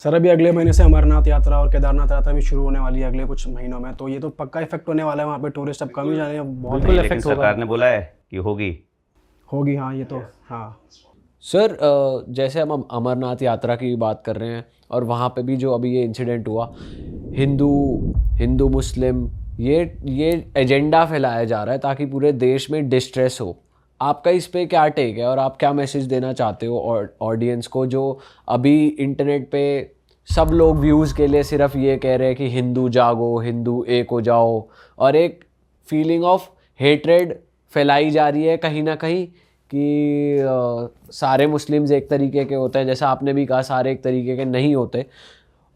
Sir अभी अगले महीने से अमरनाथ यात्रा और केदारनाथ यात्रा भी शुरू होने वाली है अगले कुछ महीनों में, तो ये तो पक्का इफेक्ट होने वाला है। वहाँ पे टूरिस्ट अब कम ही जाने बहुत नहीं, लेकिन इफेक्ट सरकार ने बोला है कि होगी। होगी। हाँ ये तो हाँ सर जैसे हम अमरनाथ यात्रा की बात कर रहे हैं और वहाँ पे भी जो अभी ये इंसिडेंट हुआ, हिंदू हिंदू मुस्लिम ये एजेंडा फैलाया जा रहा है ताकि पूरे देश में डिस्ट्रेस हो। आपका इस पे क्या टेक है और आप क्या मैसेज देना चाहते हो ऑडियंस को, जो अभी इंटरनेट पे सब लोग व्यूज़ के लिए सिर्फ ये कह रहे हैं कि हिंदू जागो, हिंदू एक हो जाओ, और एक फीलिंग ऑफ हेट्रेड फैलाई जा रही है कहीं ना कहीं कि सारे मुस्लिम्स एक तरीके के होते हैं, जैसा आपने भी कहा सारे एक तरीके के नहीं होते,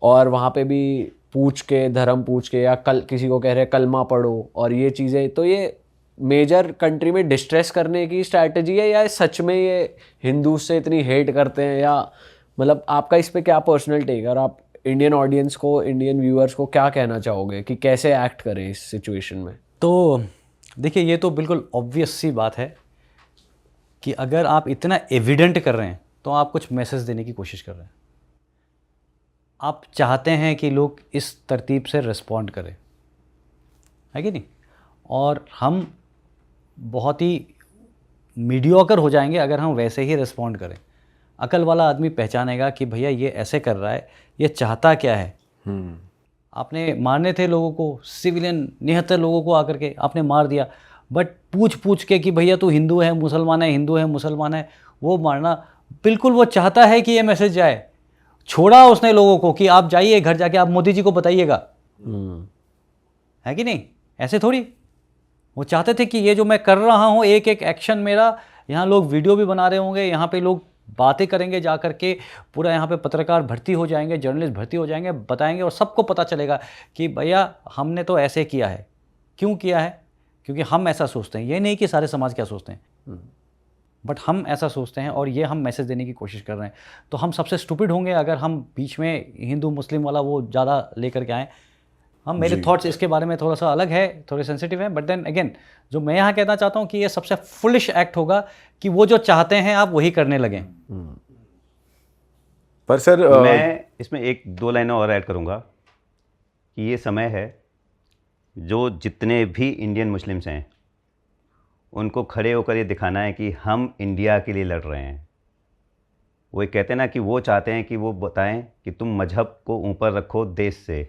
और वहाँ पे भी पूछ के धर्म पूछ के या कल किसी को कह रहे हैं कलमा पढ़ो और ये चीज़ें, तो ये मेजर कंट्री में डिस्ट्रेस करने की स्ट्रैटेजी है या सच में ये हिंदू से इतनी हेट करते हैं, या मतलब आपका इस पे क्या पर्सनल टेक है और आप इंडियन ऑडियंस को, इंडियन व्यूअर्स को क्या कहना चाहोगे कि कैसे एक्ट करें इस सिचुएशन में? तो देखिए, ये तो बिल्कुल ऑब्वियस सी बात है कि अगर आप इतना एविडेंट कर रहे हैं तो आप कुछ मैसेज देने की कोशिश कर रहे हैं। आप चाहते हैं कि लोग इस तरतीब से रिस्पॉन्ड करें, है कि नहीं? और हम बहुत ही मीडियोकर हो जाएंगे अगर हम वैसे ही रिस्पॉन्ड करें। अकल वाला आदमी पहचानेगा कि भैया ये ऐसे कर रहा है, ये चाहता क्या है। आपने मारने थे लोगों को, सिविलियन 79 लोगों को आकर के आपने मार दिया, बट पूछ पूछ के कि भैया तू हिंदू है मुसलमान है, हिंदू है मुसलमान है, वो मारना बिल्कुल वो चाहता है कि ये मैसेज जाए। छोड़ा उसने लोगों को कि आप जाइए घर जाके आप मोदी जी को बताइएगा, है कि नहीं? ऐसे थोड़ी। वो चाहते थे कि ये जो मैं कर रहा हूँ, एक एक एक्शन मेरा, यहाँ लोग वीडियो भी बना रहे होंगे, यहाँ पे लोग बातें करेंगे जा करके, पूरा यहाँ पे पत्रकार भर्ती हो जाएंगे, जर्नलिस्ट भर्ती हो जाएंगे, बताएंगे और सबको पता चलेगा कि भैया हमने तो ऐसे किया है। क्यों किया है? क्योंकि हम ऐसा सोचते हैं। ये नहीं कि सारे समाज क्या सोचते हैं, बट हम ऐसा सोचते हैं और ये हम मैसेज देने की कोशिश कर रहे हैं। तो हम सबसे स्टूपिड होंगे अगर हम बीच में हिंदू मुस्लिम वाला वो ज़्यादा लेकर के आएँ। हम मेरे थॉट्स इसके बारे में थोड़ा सा अलग है, थोड़े सेंसिटिव हैं, बट देन अगेन जो मैं यहाँ कहना चाहता हूँ कि ये सबसे फुलिश एक्ट होगा कि वो जो चाहते हैं आप वही करने लगें। पर सर मैं इसमें एक दो लाइनें और ऐड करूंगा कि ये समय है जो जितने भी इंडियन मुस्लिम्स हैं उनको खड़े होकर ये दिखाना है कि हम इंडिया के लिए लड़ रहे हैं। वो ये कहते हैं ना कि वो चाहते हैं कि वो बताएं कि तुम मजहब को ऊपर रखो देश से,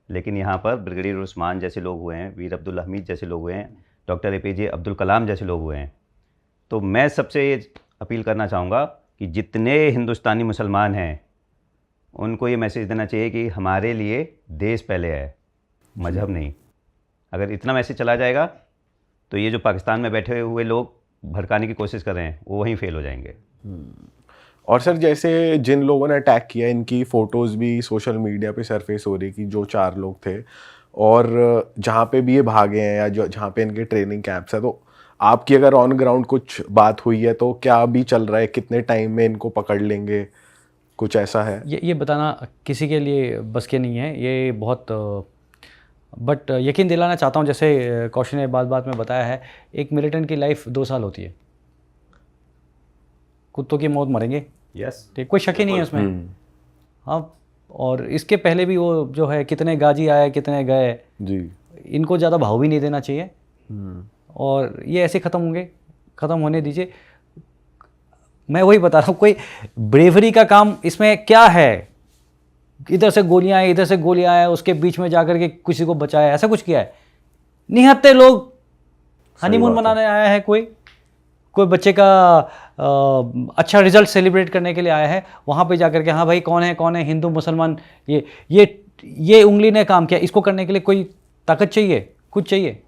लेकिन यहाँ पर ब्रिगेडियर उस्मान जैसे लोग हुए हैं, वीर अब्दुल हमीद जैसे लोग हुए हैं, डॉक्टर APJ अब्दुल कलाम जैसे लोग हुए हैं। तो मैं सबसे ये अपील करना चाहूँगा कि जितने हिंदुस्तानी मुसलमान हैं उनको ये मैसेज देना चाहिए कि हमारे लिए देश पहले है, मजहब नहीं। अगर इतना मैसेज चला जाएगा तो ये जो पाकिस्तान में बैठे हुए लोग भड़काने की कोशिश कर रहे हैं वो वहीं फेल हो जाएंगे। और सर जैसे जिन लोगों ने अटैक किया, इनकी फ़ोटोज़ भी सोशल मीडिया पे सरफेस हो रही कि जो 4 लोग थे, और जहाँ पे भी ये भागे हैं या जो जहाँ पे इनके ट्रेनिंग कैंप्स है, तो आपकी अगर ऑन ग्राउंड कुछ बात हुई है तो क्या अभी चल रहा है, कितने टाइम में इनको पकड़ लेंगे, कुछ ऐसा है? ये बताना किसी के लिए बस के नहीं है, ये बहुत बट यकीन दिलाना चाहता हूँ, जैसे कौशिक ने बात में बताया है, एक मिलिटेंट की लाइफ 2 साल होती है। कुत्तों की मौत मरेंगे, यस, ठीक, कोई शक ही नहीं है उसमें। हाँ, और इसके पहले भी वो जो है कितने गाजी आए कितने गए जी, इनको ज़्यादा भाव भी नहीं देना चाहिए। और ये ऐसे ख़त्म होंगे, ख़त्म होने दीजिए। मैं वही बता रहा हूँ, कोई ब्रेवरी का काम इसमें क्या है? इधर से गोलियां आए, इधर से गोलियां आए, उसके बीच में जाकर के किसी को बचाया, ऐसा कुछ किया है? 79 लोग हनीमून मनाने आया है, कोई बच्चे का अच्छा रिजल्ट सेलिब्रेट करने के लिए आया है, वहाँ पे जाकर के हाँ भाई कौन है हिंदू मुसलमान, ये उंगली ने काम किया, इसको करने के लिए कोई ताकत चाहिए, कुछ चाहिए?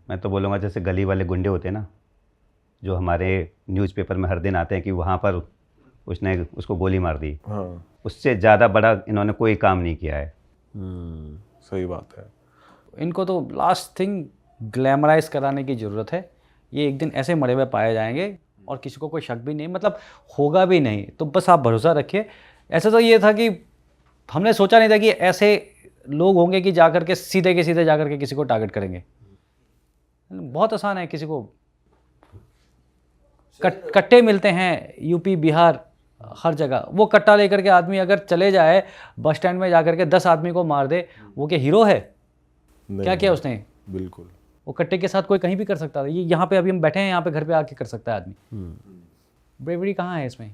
मैं तो बोलूँगा जैसे गली वाले गुंडे होते हैं ना, जो हमारे न्यूज़पेपर में हर दिन आते हैं कि वहाँ पर उसने उसको गोली मार दी, हाँ उससे ज़्यादा बड़ा इन्होंने कोई काम नहीं किया है। सही बात है। इनको तो लास्ट थिंग ग्लैमराइज कराने की ज़रूरत है। ये एक दिन ऐसे मरे हुए पाए जाएंगे और किसी को कोई शक भी नहीं, मतलब होगा भी नहीं, तो बस आप भरोसा रखिए। ऐसा तो ये था कि हमने सोचा नहीं था कि ऐसे लोग होंगे कि जाकर के सीधे के सीधे जाकर के किसी को टारगेट करेंगे। बहुत आसान है, किसी को कट्टे मिलते हैं यूपी बिहार हर जगह वो कट्टा लेकर के आदमी अगर चले जाए बस स्टैंड में जा करके 10 आदमी को मार दे, वो क्या हीरो है? क्या किया उसने? बिल्कुल। वो कट्टे के साथ कोई कहीं भी कर सकता था। ये यहाँ पे अभी हम बैठे हैं, यहाँ पे घर पे आके कर सकता है आदमी। ब्रेवरी कहाँ है इसमें?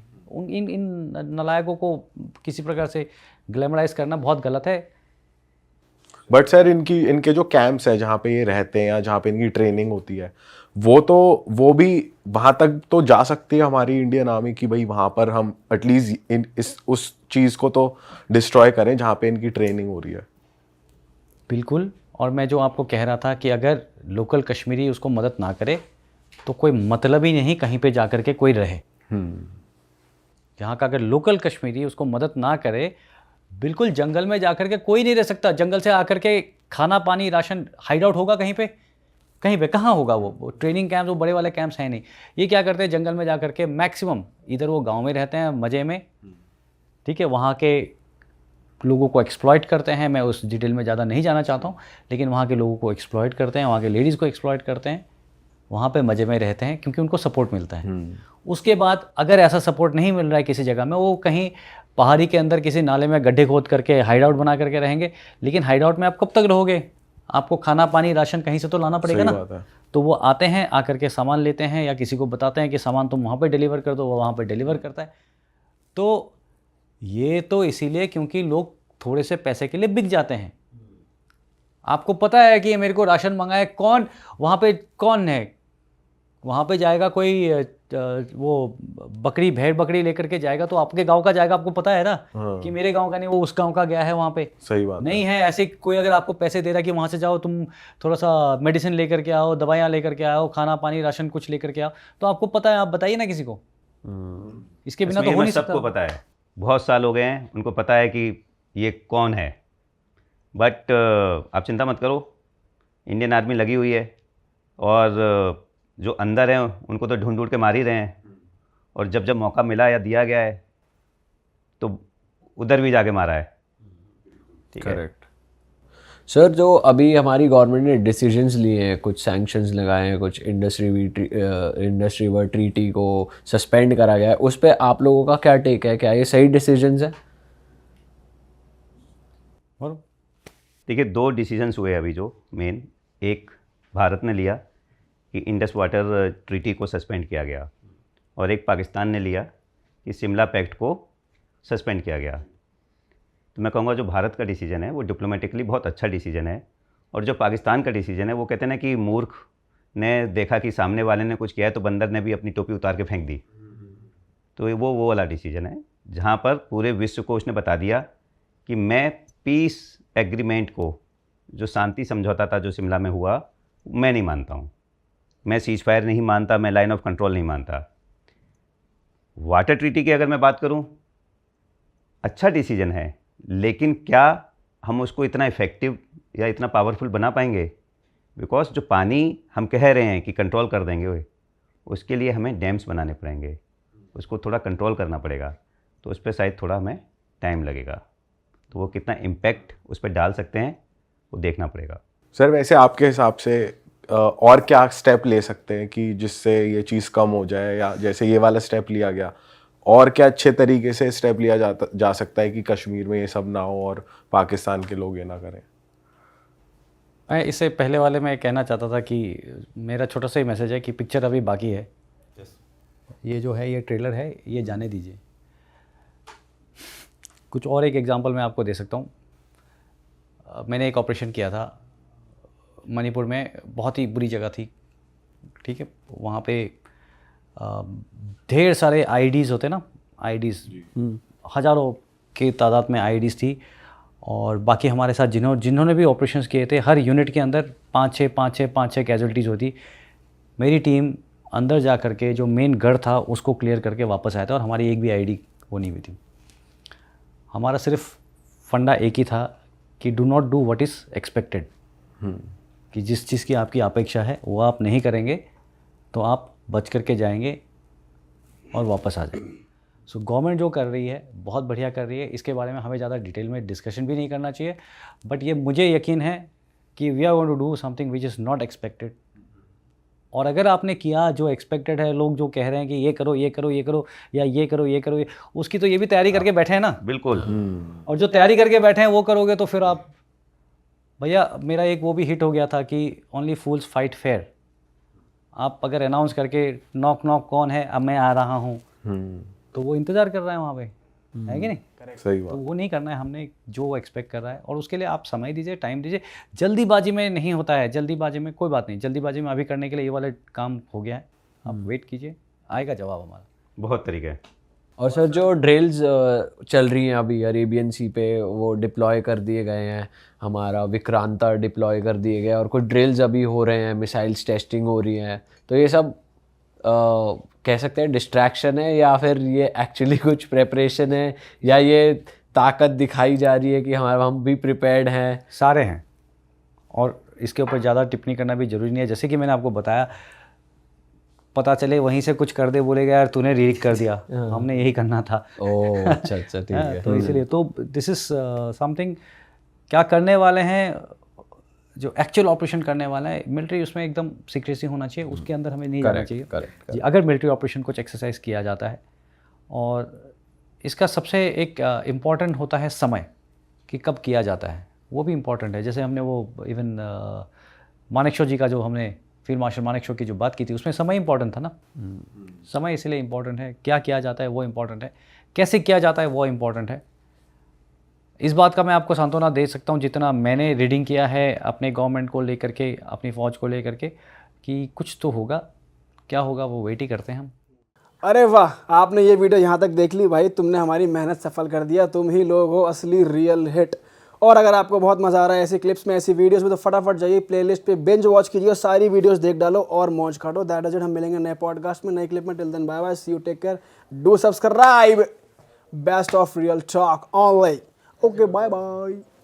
इन नालायकों को किसी प्रकार से ग्लैमराइज करना बहुत गलत है। बट सर इनके जो कैंप्स है जहाँ पे ये रहते हैं या जहाँ पे इनकी ट्रेनिंग होती है, वो भी वहाँ तक तो जा सकती है हमारी इंडियन आर्मी की भाई वहाँ पर हम एटलीस्ट उस चीज़ को तो डिस्ट्रॉय करें जहाँ पे इनकी ट्रेनिंग हो रही है। बिल्कुल। और मैं जो आपको कह रहा था कि अगर लोकल कश्मीरी उसको मदद ना करे तो कोई मतलब ही नहीं कहीं पे जाकर के कोई रहे। यहाँ का अगर लोकल कश्मीरी उसको मदद ना करे, बिल्कुल जंगल में जाकर के कोई नहीं रह सकता। जंगल से आकर के खाना पानी राशन हाइड आउट होगा कहीं पे कहाँ होगा? वो ट्रेनिंग कैंप्स, वो बड़े वाले कैंप्स हैं नहीं। ये क्या करते हैं, जंगल में जाकर के मैक्सिमम इधर वो गांव में रहते हैं मज़े में, ठीक है, वहाँ के लोगों को एक्सप्लॉइट करते हैं। मैं उस डिटेल में ज़्यादा नहीं जाना चाहता हूँ, लेकिन वहाँ के लोगों को एक्सप्लॉइट करते हैं, वहाँ के लेडीज़ को एक्सप्लॉइट करते हैं, वहाँ पे मज़े में रहते हैं क्योंकि उनको सपोर्ट मिलता है। उसके बाद अगर ऐसा सपोर्ट नहीं मिल रहा है किसी जगह में, वो कहीं पहाड़ी के अंदर किसी नाले में गड्ढे खोद करके हाइड आउट बना करके रहेंगे। लेकिन हाइड आउट में आप कब तक रहोगे? आपको खाना पानी राशन कहीं से तो लाना पड़ेगा ना। तो वो आते हैं, आकर के सामान लेते हैं या किसी को बताते हैं कि सामान तुम वहाँ पे डिलीवर कर दो, वो वहाँ पे डिलीवर करता है। तो ये तो इसीलिए क्योंकि लोग थोड़े से पैसे के लिए बिक जाते हैं। आपको पता है कि मेरे को राशन मंगाए, कौन वहाँ पे कौन है? वहाँ पे जाएगा कोई वो भेड़ बकरी लेकर के जाएगा तो आपके गांव का जाएगा, आपको पता है ना कि मेरे गांव का नहीं, वो उस गांव का गया है वहाँ पे। सही बात नहीं है ऐसे कोई अगर आपको पैसे दे रहा है कि वहाँ से जाओ, तुम थोड़ा सा मेडिसिन लेकर के आओ, दवाइयाँ लेकर के आओ, खाना पानी राशन कुछ लेकर के आओ, तो आपको पता है, आप बताइए ना किसी को। इसके बिना तो हो नहीं सकता। सबको पता है, बहुत साल हो गए हैं, उनको पता है कि ये कौन है। बट आप चिंता मत करो, इंडियन आर्मी लगी हुई है और जो अंदर हैं उनको तो ढूंढ ढूंढ के मार ही रहे हैं। और जब जब मौका मिला या दिया गया है तो उधर भी जाके मारा है। ठीक है। Correct sir. जो अभी हमारी गवर्नमेंट ने डिसीजंस लिए हैं, कुछ सैंक्शंस लगाए हैं, कुछ इंडस्ट्री वर ट्रीटी को सस्पेंड करा गया है, उस पर आप लोगों का क्या टेक है? क्या ये सही डिसीजंस है? और देखिए, 2 डिसीजंस हुए अभी जो मेन। एक भारत ने लिया कि इंडस वाटर ट्रीटी को सस्पेंड किया गया, और एक पाकिस्तान ने लिया कि शिमला पैक्ट को सस्पेंड किया गया। तो मैं कहूँगा जो भारत का डिसीजन है वो डिप्लोमेटिकली बहुत अच्छा डिसीजन है, और जो पाकिस्तान का डिसीजन है वो कहते हैं ना कि मूर्ख ने देखा कि सामने वाले ने कुछ किया है तो बंदर ने भी अपनी टोपी उतार के फेंक दी। तो वो वाला डिसीजन है जहाँ पर पूरे विश्व को उसने बता दिया कि मैं पीस एग्रीमेंट को, जो शांति समझौता था जो शिमला में हुआ, मैं नहीं मानता हूँ। मैं सीज फायर नहीं मानता, मैं लाइन ऑफ कंट्रोल नहीं मानता। वाटर ट्रीटी की अगर मैं बात करूं, अच्छा डिसीजन है, लेकिन क्या हम उसको इतना इफ़ेक्टिव या इतना पावरफुल बना पाएंगे? बिकॉज जो पानी हम कह रहे हैं कि कंट्रोल कर देंगे, उसके लिए हमें डैम्स बनाने पड़ेंगे, उसको थोड़ा कंट्रोल करना पड़ेगा, तो उस पर शायद थोड़ा हमें टाइम लगेगा। तो वो कितना इम्पैक्ट उस पर डाल सकते हैं वो देखना पड़ेगा। सर वैसे आपके हिसाब से और क्या स्टेप ले सकते हैं कि जिससे ये चीज़ कम हो जाए, या जैसे ये वाला स्टेप लिया गया, और क्या अच्छे तरीके से स्टेप लिया जा सकता है कि कश्मीर में ये सब ना हो और पाकिस्तान के लोग ये ना करें? मैं इससे पहले वाले में कहना चाहता था कि मेरा छोटा सा ही मैसेज है कि पिक्चर अभी बाकी है। ये जो है, ये ट्रेलर है, ये जाने दीजिए। कुछ और एक एग्जांपल मैं आपको दे सकता हूँ। मैंने एक ऑपरेशन किया था मणिपुर में, बहुत ही बुरी जगह थी, ठीक है। वहाँ पे ढेर सारे आईडीज़ होते ना, आईडीज़ हज़ारों की तादाद में आईडीज़ थी। और बाकी हमारे साथ जिन्होंने भी ऑपरेशंस किए थे, हर यूनिट के अंदर 5-6 कैजुअल्टीज़ होती। मेरी टीम अंदर जा कर के जो मेन गढ़ था उसको क्लियर करके वापस आया था, और हमारी एक भी आईडी वो नहीं हुई थी। हमारा सिर्फ फंडा एक ही था कि do not do what is expected, कि जिस चीज़ की आपकी अपेक्षा है वो आप नहीं करेंगे तो आप बच करके जाएंगे और वापस आ जाएंगे। सो गवर्नमेंट जो कर रही है बहुत बढ़िया कर रही है। इसके बारे में हमें ज़्यादा डिटेल में डिस्कशन भी नहीं करना चाहिए, बट ये मुझे यकीन है कि we are going to do something which is not expected, और अगर आपने किया जो एक्सपेक्टेड है, लोग जो कह रहे हैं कि ये करो ये करो ये करो या ये करो ये करो, उसकी तो ये भी तैयारी करके बैठे हैं ना। बिल्कुल। और जो तैयारी करके बैठे हैं वो करोगे तो फिर आप, भैया मेरा एक वो भी हिट हो गया था कि ओनली फूल्स फाइट फेयर। आप अगर अनाउंस करके नॉक नॉक कौन है, अब मैं आ रहा हूँ, तो वो इंतज़ार कर रहा है वहाँ पे, है कि नहीं? सही तो बात। वो नहीं करना है हमने, जो एक्सपेक्ट कर रहा है, और उसके लिए आप समय दीजिए, टाइम दीजिए। जल्दीबाजी में नहीं होता है, जल्दीबाजी में कोई बात नहीं, जल्दीबाजी में अभी करने के लिए ये वाले काम हो गया है, आप वेट कीजिए, आएगा जवाब हमारा। बहुत तरीका है। और सर जो ड्रिल्स चल रही हैं अभी अरेबियन सी पे, वो डिप्लॉय कर दिए गए हैं, हमारा विक्रांता डिप्लॉय कर दिए गए, और कुछ ड्रिल्स अभी हो रहे हैं, मिसाइल्स टेस्टिंग हो रही हैं, तो ये सब कह सकते हैं डिस्ट्रैक्शन है, या फिर ये एक्चुअली कुछ प्रेपरेशन है, या ये ताकत दिखाई जा रही है कि हम भी प्रिपेयर्ड हैं? सारे हैं, और इसके ऊपर ज़्यादा टिप्पणी करना भी ज़रूरी नहीं है। जैसे कि मैंने आपको बताया, पता चले वहीं से कुछ कर दे, बोलेगा यार तूने रीक कर दिया, हमने यही करना था। ओह अच्छा अच्छा, ठीक है। तो इसीलिए तो दिस इज़ समथिंग, क्या करने वाले हैं, जो एक्चुअल ऑपरेशन करने वाला है मिलिट्री, उसमें एकदम सीक्रेसी होना चाहिए, उसके अंदर हमें नहीं जाना चाहिए। करेक्ट। जी, अगर मिलिट्री ऑपरेशन कुछ एक्सरसाइज किया जाता है, और इसका सबसे एक इम्पॉर्टेंट होता है समय, कि कब किया जाता है, वो भी इम्पॉर्टेंट है। जैसे हमने वो इवन मानेकशॉ जी का जो हमने फील्ड मार्शल मानेकशॉ की जो बात की थी, उसमें समय इम्पॉर्टेंट था ना। समय इसलिए इम्पॉर्टेंट है, क्या किया जाता है वो इम्पॉर्टेंट है, कैसे किया जाता है वो इम्पॉर्टेंट है। इस बात का मैं आपको सांत्वना दे सकता हूँ, जितना मैंने रीडिंग किया है अपने गवर्नमेंट को लेकर के, अपनी फ़ौज को लेकर के, कि कुछ तो होगा, क्या होगा वो वेट ही करते हैं हम। अरे वाह, आपने ये वीडियो यहाँ तक देख ली भाई, तुमने हमारी मेहनत सफल कर दिया, तुम ही लोग हो असली रियल हिट। और अगर आपको बहुत मज़ा आ रहा है ऐसी क्लिप्स में, ऐसी वीडियोस में, तो फटाफट जाइए प्लेलिस्ट पे बिंज वॉच कीजिए, सारी वीडियोस देख डालो और मौज काटो। दैट इज इट, हम मिलेंगे नए पॉडकास्ट में, नई क्लिप में। Till then bye bye, see you, take care, do subscribe, best of real talk online. Okay, bye bye.